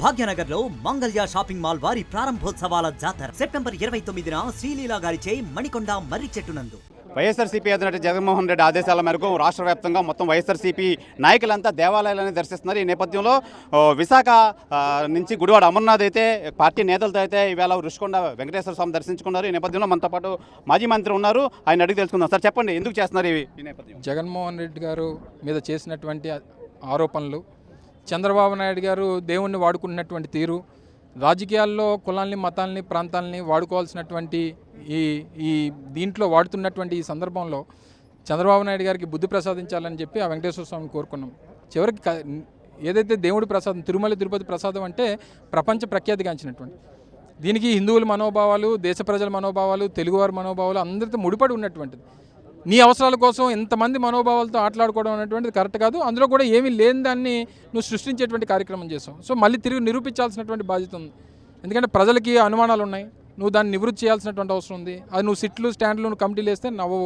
భాగ్యనగర్ లో Mangalya shopping mall వారి ప్రారంభోత్సవాల జాతర సెప్టెంబర్ 29న శ్రీలీలా గారిచే మణికొండ మర్రి చెట్టునందు. వైఎస్ఆర్సీపీ అధినేత జగన్మోహన్ రెడ్డి ఆదేశాల మేరకు రాష్ట్ర వ్యాప్తంగా మొత్తం వైఎస్ఆర్సీపీ నాయకులంతా దేవాలయాలను దర్శిస్తున్నారు. ఈ నేపథ్యంలో విశాఖ నుంచి గుడివాడ అమర్నాథ్ అయితే పార్టీ నేతలతో అయితే ఈవేళ రుషికొండ వెంకటేశ్వర స్వామి దర్శించుకున్నారు. ఈ నేపథ్యంలో మనతో పాటు మాజీ మంత్రి ఉన్నారు, ఆయన అడిగి తెలుసుకుందాం. సార్ చెప్పండి, ఎందుకు చేస్తున్నారు ఈ నేపథ్యం? జగన్మోహన్ రెడ్డి గారు మీద చేసినటువంటి ఆరోపణలు, చంద్రబాబు నాయుడు గారు దేవుణ్ణి వాడుకున్నటువంటి తీరు, రాజకీయాల్లో కులాల్ని మతాల్ని ప్రాంతాలని వాడుకోవాల్సినటువంటి ఈ దీంట్లో వాడుతున్నటువంటి ఈ సందర్భంలో చంద్రబాబు నాయుడు గారికి బుద్ధి ప్రసాదించాలని చెప్పి ఆ వెంకటేశ్వర స్వామిని కోరుకున్నాం. చివరికి ఏదైతే దేవుడి ప్రసాదం, తిరుమల తిరుపతి ప్రసాదం అంటే ప్రపంచ ప్రఖ్యాతిగాంచినటువంటి దీనికి హిందువుల మనోభావాలు, దేశ ప్రజల మనోభావాలు, తెలుగువారి మనోభావాలు అందరితో ముడిపడి ఉన్నటువంటిది. నీ అవసరాల కోసం ఎంతమంది మనోభావాలతో ఆటలాడుకోవడం అనేటువంటిది కరెక్ట్ కాదు. అందులో కూడా ఏమీ లేని దాన్ని నువ్వు సృష్టించేటువంటి కార్యక్రమం చేసావు. సో మళ్ళీ తిరిగి నిరూపించాల్సినటువంటి బాధ్యత ఉంది. ఎందుకంటే ప్రజలకి అనుమానాలు ఉన్నాయి, నువ్వు దాన్ని నివృత్తి చేయాల్సినటువంటి అవసరం ఉంది. అది నువ్వు సిట్లు స్టాండ్లు కమిటీలు వేస్తే నవ్వు.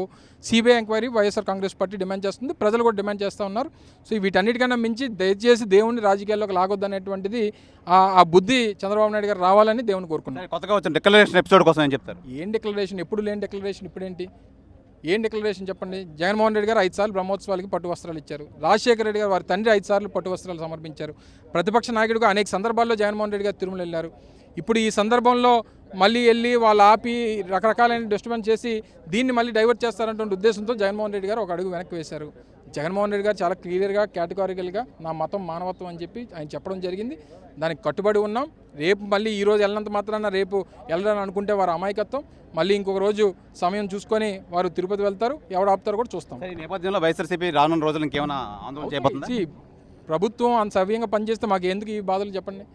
CBI enquiry YSR Congress party demand చేస్తుంది, ప్రజలు కూడా డిమాండ్ చేస్తూ ఉన్నారు. సో వీటన్నిటికన్నా మించి దయచేసి దేవుడిని రాజకీయాల్లోకి లాగొద్దు అనేటువంటిది ఆ బుద్ధి చంద్రబాబు నాయుడు గారు రావాలని దేవుని కోరుకున్నారు. కొత్తగా వచ్చిన డిక్లరేషన్ ఎపిసోడ్ కోసం ఏం చెప్తారు? ఏం డిక్లరేషన్? ఎప్పుడు లేని డిక్లరేషన్ ఇప్పుడేంటి? ఏం డిక్లరేషన్ చెప్పండి? జగన్మోహన్ రెడ్డి గారు 5 సార్లు బ్రహ్మోత్సవాలకి పట్టు వస్త్రాలు ఇచ్చారు. రాజశేఖర రెడ్డి గారు వారి తండ్రి 5 సార్లు పట్టు వస్త్రాలు సమర్పించారు. ప్రతిపక్ష నాయకుడిగా అనేక సందర్భాల్లో జగన్మోహన్ రెడ్డి గారు తిరుమల వెళ్ళారు. ఇప్పుడు ఈ సందర్భంలో మళ్ళీ వెళ్ళి వాళ్ళు ఆపి రకరకాలైన డిస్టర్బెన్స్ చేసి దీన్ని మళ్ళీ డైవర్ట్ చేస్తారనే ఉద్దేశంతో జగన్మోహన్ రెడ్డి గారు ఒక అడుగు వెనక్కి వేశారు. జగన్మోహన్ రెడ్డి గారు చాలా క్లియర్గా కేటగారికల్గా నా మతం మానవత్వం అని చెప్పి ఆయన చెప్పడం జరిగింది. దానికి కట్టుబడి ఉన్నాం. రేపు మళ్ళీ ఈరోజు వెళ్ళినంత మాత్రాన రేపు వెళ్ళాలని అనుకుంటే వారు అమాయకత్వం. మళ్ళీ ఇంకొక రోజు సమయం చూసుకొని వారు తిరుపతి వెళ్తారు. ఎవరు ఆపుతారో కూడా చూస్తాం. ఈ నేపథ్యంలో వైఎస్ఆర్సీపీ రానున్న రోజులు ఇంకేమైనా ఆందోళన చేయబోతుంది? ప్రభుత్వం అంత సవ్యంగా పనిచేస్తే మాకు ఎందుకు ఈ బాధలు చెప్పండి?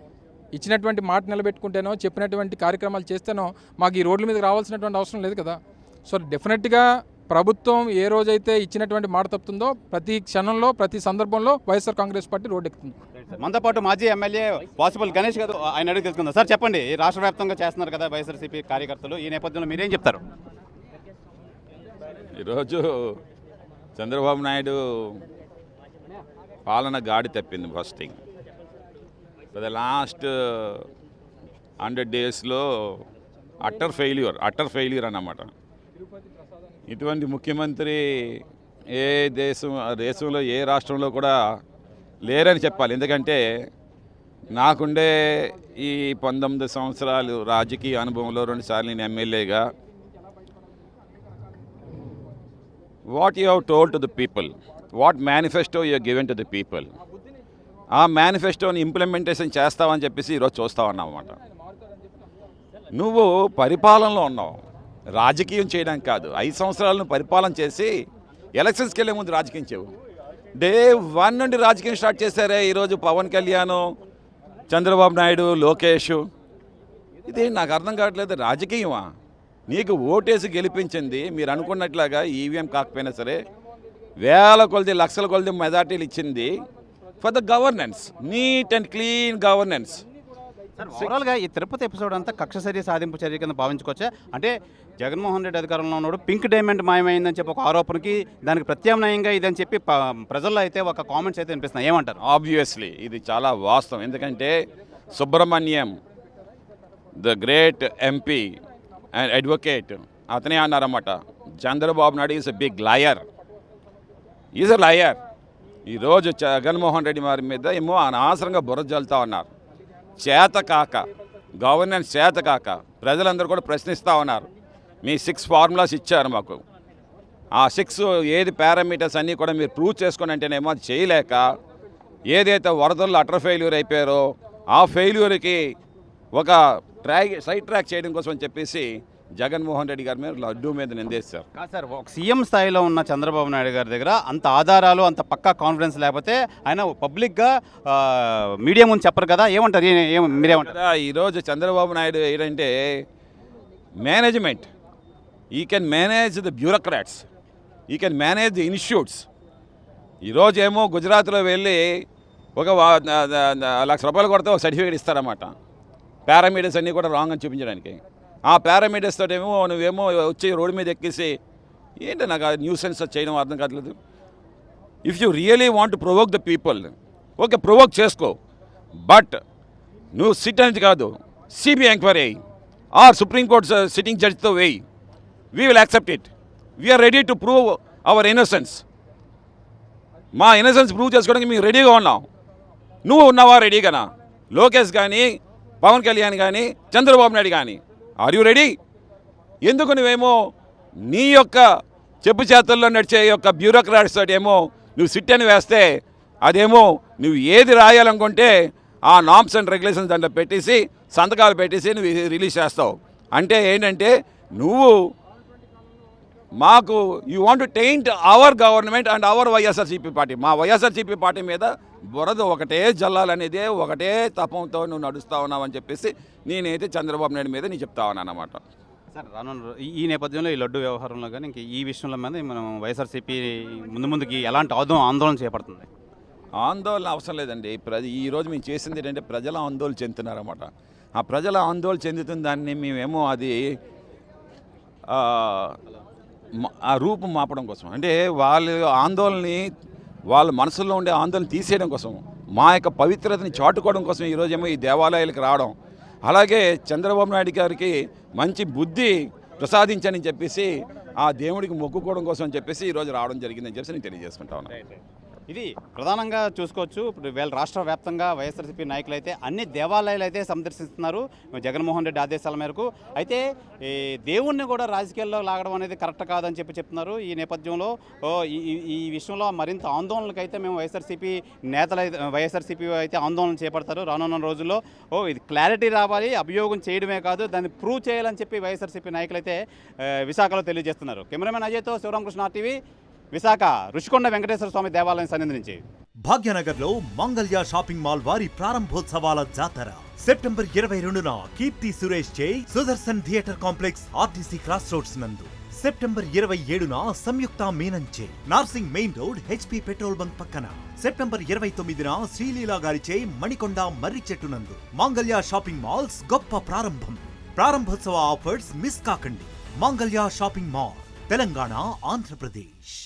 ఇచ్చినటువంటి మాట నిలబెట్టుకుంటేనో చెప్పినటువంటి కార్యక్రమాలు చేస్తేనో మాకు ఈ రోడ్ల మీద రావాల్సినటువంటి అవసరం లేదు కదా. సో డెఫినెట్గా ప్రభుత్వం ఏ రోజైతే ఇచ్చినటువంటి మాట తప్పుతుందో ప్రతి క్షణంలో ప్రతి సందర్భంలో వైఎస్ఆర్ కాంగ్రెస్ పార్టీ రోడ్డు ఎక్కుతుంది. మనతో పాటు మాజీ ఎమ్మెల్యే వాసుపల్లి గణేష్ గారు, ఆయన అడిగి తెలుసుకుందాం. సార్ చెప్పండి, రాష్ట్ర వ్యాప్తంగా చేస్తున్నారు కదా వైఎస్ఆర్సీపీ కార్యకర్తలు, ఈ నేపథ్యంలో మీరేం చెప్తారు? ఈరోజు చంద్రబాబు నాయుడు పాలన గాడి తప్పింది. First thing, for the last 100 డేస్లో అట్టర్ ఫెయిల్యూర్ అన్నమాట. ఇటువంటి ముఖ్యమంత్రి ఏ దేశంలో ఏ రాష్ట్రంలో కూడా లేరని చెప్పాలి. ఎందుకంటే నాకుండే ఈ 19 సంవత్సరాలు రాజకీయ అనుభవంలో 2 సార్లు నేను ఎమ్మెల్యేగా what you have told to the people, what manifesto you given to the people, ఆ మేనిఫెస్టోని ఇంప్లిమెంటేషన్ చేస్తావని చెప్పేసి ఈరోజు చూస్తా ఉన్నామన్నమాట. నువ్వు పరిపాలనలో ఉన్నావు, రాజకీయం చేయడానికి కాదు. 5 సంవత్సరాలను పరిపాలన చేసి ఎలక్షన్స్కి వెళ్ళే ముందు రాజకీయం చేయవు. డే 1 నుండి రాజకీయం స్టార్ట్ చేశారే. ఈరోజు పవన్ కళ్యాణ్, చంద్రబాబు నాయుడు, లోకేష్, ఇది నాకు అర్థం కావట్లేదు. రాజకీయమా? నీకు ఓటేసి గెలిపించింది మీరు అనుకున్నట్లాగా ఈవీఎం కాకపోయినా సరే వేల కొలది లక్షల కొలది మెజార్టీలు ఇచ్చింది for the governance, neat and clean governance. ఓవరాల్గా ఈ తిరుపతి ఎపిసోడ్ అంతా కక్ష చర్య సాధింపు చర్య కింద భావించుకోవచ్చా? అంటే జగన్మోహన్ రెడ్డి అధికారంలో ఉన్నాడు, పింక్ డైమండ్ మాయమైందని చెప్పి ఒక ఆరోపణకి దానికి ప్రత్యామ్నాయంగా ఇదని చెప్పి ప్రజల్లో అయితే ఒక కామెంట్స్ అయితే వినిపిస్తున్నాయి. ఏమంటారు? ఆబ్వియస్లీ ఇది చాలా వాస్తవం. ఎందుకంటే Subrahmanyam, the great MP and advocate, అతనే అన్నారన్నమాట, Chandrababu Naidu is a big liar, is a liar. ఈరోజు జగన్మోహన్ రెడ్డి వారి మీద ఏమో అనవసరంగా బుర్ర జల్లుతా ఉన్నారు. చేతకాక, గవర్నెన్స్ చేతకాక ప్రజలందరూ కూడా ప్రశ్నిస్తూ ఉన్నారు. మీ 6 ఫార్ములాస్ ఇచ్చారు మాకు, ఆ 6 ఏది పారామీటర్స్ అన్నీ కూడా మీరు ప్రూవ్ చేసుకొని అంటేనేమో అది చేయలేక ఏదైతే వరదల్లో అటర్ ఫెయిల్యూర్ అయిపోయారో ఆ ఫెయిల్యూర్కి ఒక సైడ్ ట్రాక్ చేయడం కోసం అని చెప్పేసి జగన్మోహన్ రెడ్డి గారి మీద లడ్డూ మీద నిందేస్తారు. కాదు సార్, ఒక సీఎం స్థాయిలో ఉన్న చంద్రబాబు నాయుడు గారి దగ్గర అంత ఆధారాలు, అంత పక్కా కాన్ఫిడెన్స్ లేకపోతే ఆయన పబ్లిక్గా మీడియా ముందు చెప్పరు కదా, ఏమంటారు? మీరేమంటారు? ఈరోజు చంద్రబాబు నాయుడు ఏంటంటే మేనేజ్మెంట్, ఈ కెన్ మేనేజ్ ద బ్యూరోక్రాట్స్, ఈ కెన్ మేనేజ్ ది ఇన్స్టిట్యూట్స్. ఈరోజు ఏమో గుజరాత్లో వెళ్ళి ఒక 1 లక్ష రూపాయలు కొడితే ఒక సర్టిఫికేట్ ఇస్తారన్నమాట, పారామీటర్స్ అన్నీ కూడా రాంగ్ అని చూపించడానికి. ఆ పారామీటర్స్ తోటేమో నువ్వేమో వచ్చి రోడ్డు మీద ఎక్కేసి ఏంటి నాకు ఆ న్యూసెన్స్ చేయడం అర్థం కావట్లేదు. If you really want to provoke the people, okay provoke చేసుకో, బట్ నువ్వు సిట్ అనేది కాదు, సిబిఐ ఎంక్వైరీ అయ్యి ఆర్ సుప్రీంకోర్టు సిట్టింగ్ జడ్జితో వేయి. We will accept it. We are ready to prove our innocence. మా ఇన్నోసెన్స్ ప్రూవ్ చేసుకోవడానికి మేము రెడీగా ఉన్నాం. నువ్వు ఉన్నావా రెడీగానా? లోకేష్ కానీ, పవన్ కళ్యాణ్ కానీ, చంద్రబాబు నాయుడు కానీ, ఆర్ యూ రెడీ? ఎందుకు నువ్వేమో నీ యొక్క చెప్పు చేతుల్లో నడిచే యొక్క బ్యూరోక్రాట్స్ తోటి ఏమో నువ్వు సిట్ అని వేస్తే అదేమో నువ్వు ఏది రాయాలనుకుంటే ఆ నామ్స్ అండ్ రెగ్యులేషన్స్ దాంట్లో పెట్టేసి సంతకాలు పెట్టేసి నువ్వు రిలీజ్ చేస్తావు. అంటే ఏంటంటే నువ్వు మాకు you want to taint our government and our YSRCP party. మా వైఎస్ఆర్సీపీ పార్టీ మీద బురద ఒకటే జల్లాలనేదే ఒకటే తపంతో నువ్వు నడుస్తా ఉన్నావు అని చెప్పేసి నేనైతే చంద్రబాబు నాయుడు మీద నేను చెప్తా ఉన్నాను అన్నమాట. సార్ రానున్న ఈ నేపథ్యంలో ఈ లడ్డు వ్యవహారంలో కానీ ఇంక ఈ విషయంలో మీద మనం వైఎస్ఆర్సీపీ ముందుకి ఎలాంటి ఆందోళన చేపడుతుంది? ఆందోళన అవసరం లేదండి. ఈరోజు మేము చేసింది ఏంటంటే ప్రజల ఆందోళన చెందుతున్నారన్నమాట. ఆ ప్రజల ఆందోళన చెందుతున్న దాన్ని మేమేమో అది ఆ రూపం మాపడం కోసం, అంటే వాళ్ళ ఆందోళనని వాళ్ళ మనసులో ఉండే ఆందోళన తీసేయడం కోసం, మా యొక్క పవిత్రతని చాటుకోవడం కోసం ఈరోజేమో ఈ దేవాలయాలకు రావడం, అలాగే చంద్రబాబు నాయుడు గారికి మంచి బుద్ధి ప్రసాదించని చెప్పేసి ఆ దేవుడికి మొక్కుకోవడం కోసం అని చెప్పేసి ఈరోజు రావడం జరిగిందని చెప్పేసి నేను తెలియజేసుకుంటా ఉన్నాను. ఇది ప్రధానంగా చూసుకోవచ్చు. ఇప్పుడు వీళ్ళ రాష్ట్ర వ్యాప్తంగా వైఎస్ఆర్సీపీ నాయకులు అయితే అన్ని దేవాలయాలు అయితే సందర్శిస్తున్నారు జగన్మోహన్ రెడ్డి ఆదేశాల మేరకు. అయితే ఈ దేవుణ్ణి కూడా రాజకీయాల్లో లాగడం అనేది కరెక్ట్ కాదని చెప్తున్నారు. ఈ నేపథ్యంలో ఈ విషయంలో మరింత ఆందోళనలకు అయితే మేము వైఎస్ఆర్సీపీ అయితే ఆందోళన చేపడతారు రానున్న రోజుల్లో. ఇది క్లారిటీ రావాలి, అభియోగం చేయడమే కాదు దాన్ని ప్రూవ్ చేయాలని చెప్పి వైఎస్ఆర్సీపీ నాయకులు అయితే విశాఖలో తెలియజేస్తున్నారు. కెమెరామెన్ అజయ్తో శివరామకృష్ణ టీవీ, విశాఖ రుషికొండ వెంకటేశ్వర స్వామి దేవాలయం సన్నిధి నుంచి. భాగ్యనగర్ లో మంగళ్య షాపింగ్ మాల్ వారి ప్రారంభోత్సవాల జాతర సెప్టెంబర్ 22న కీర్తి సురేష్ చే Sudarshan theatre complex RTC cross roads నందు. సెప్టెంబర్ 27న సంయుక్త మీనంచే Narsingi main road HP petrol bunk పక్కన. సెప్టెంబర్ 29న శ్రీలీలా గారిచే మణికొండ మర్రి చెట్టు నందు. మంగళ్య షాపింగ్ మాల్స్ గొప్ప ప్రారంభం. ప్రారంభోత్సవ ఆఫర్స్ మిస్ కాకండి. Mangalya shopping mall, Telangana, Andhra Pradesh.